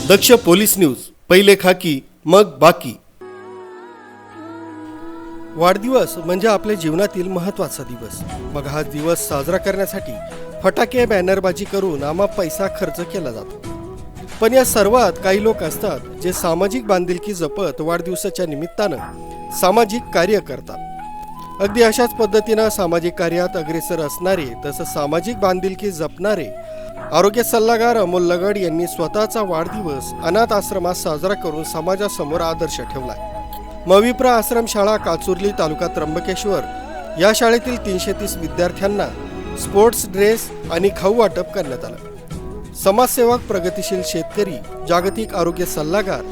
दक्ष police news, पहिले खाकी मग बाकी। वाढदिवस म्हणजे आपल्या जीवनातील महत्त्वाचा दिवस। मग हा दिवस साजरा करण्यासाठी फटाके बॅनरबाजी करून आम्हा पैसा खर्च केला जातो। पण या सर्वात काही लोक असतात जे सामाजिक बांधिलकी जपत वाढदिवसाच्या निमित्तानं सामाजिक कार्य करतात। अगदी अशाच पद्धतीनं सामाजिक कार्यात अग्रेसर असणारे तसं सामाजिक बांधिलकी जपणारे आरोग्य सल्लागार अमोल लगड यांनी स्वतःचा वाढदिवस अनाथ आश्रमात साजरा करून समाजासमोर आदर्श ठेवलाय। मविप्रा आश्रम शाळा काचुर्ली तालुका त्र्यंबकेश्वर या शाळेतील 330 विद्यार्थ्यांना स्पोर्ट्स ड्रेस आणि खाऊ वाटप करण्यात आलं। समाजसेवक, प्रगतिशील शेतकरी, जागतिक आरोग्य सल्लागार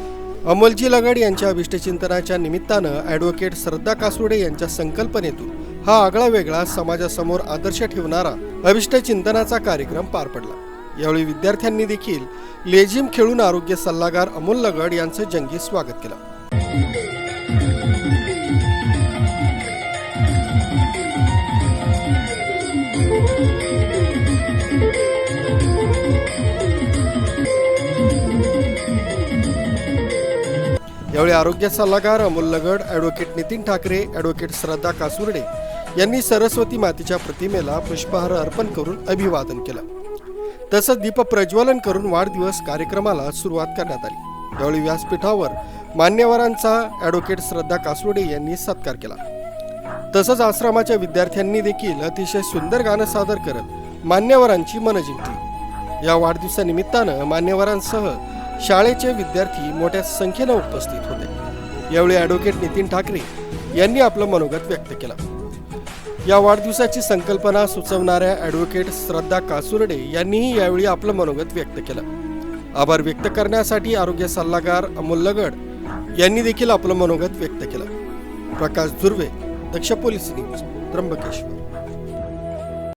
अमोलजी लगड यांच्या अभिष्टचिंतनाच्या निमित्तानं ॲडव्होकेट श्रद्धा कासुर्डे यांच्या संकल्पनेतून हा आगळा वेगळा समाजासमोर आदर्श ठेवणारा अभिष्टचिंतनाचा कार्यक्रम पार पडला। यावेळी विद्यार्थ्यांनी देखील लेझिम खेळून आरोग्य सल्लागार अमोल लगड यांचं जंगी स्वागत केलं। यावेळी आरोग्य सल्लागार अमोल लगड, ॲडव्होकेट नितीन ठाकरे, ॲडव्होकेट श्रद्धा कासुर्डे यांनी सरस्वती मातेच्या प्रतिमेला पुष्पहार अर्पण करून अभिवादन केलं। तसंच दीप प्रज्वलन करून वाढदिवस कार्यक्रमाला सुरुवात करण्यात आली। यावेळी व्यासपीठावर मान्यवरांचा ॲडव्होकेट श्रद्धा कासुर्डे यांनी सत्कार केला। तसंच आश्रमाच्या विद्यार्थ्यांनी देखील अतिशय सुंदर गाणं सादर करत मान्यवरांची मनं जिंकली। या वाढदिवसानिमित्तानं मान्यवरांसह शाळेचे विद्यार्थी मोठ्या संख्येने उपस्थित होते। यावेळी ॲडव्होकेट नितीन ठाकरे यांनी आपलं मनोगत व्यक्त केलं। या वाढदिवसाची संकल्पना सुचवणाऱ्या ॲडव्होकेट श्रद्धा कासुर्डे यांनीही यावेळी आपलं मनोगत व्यक्त केलं। आभार व्यक्त करण्यासाठी आरोग्य सल्लागार अमोल लगड यांनी देखील आपलं मनोगत व्यक्त केलं। प्रकाश दुर्वे, दक्ष पोलीस न्यूज, त्र्यंबकेश्वर।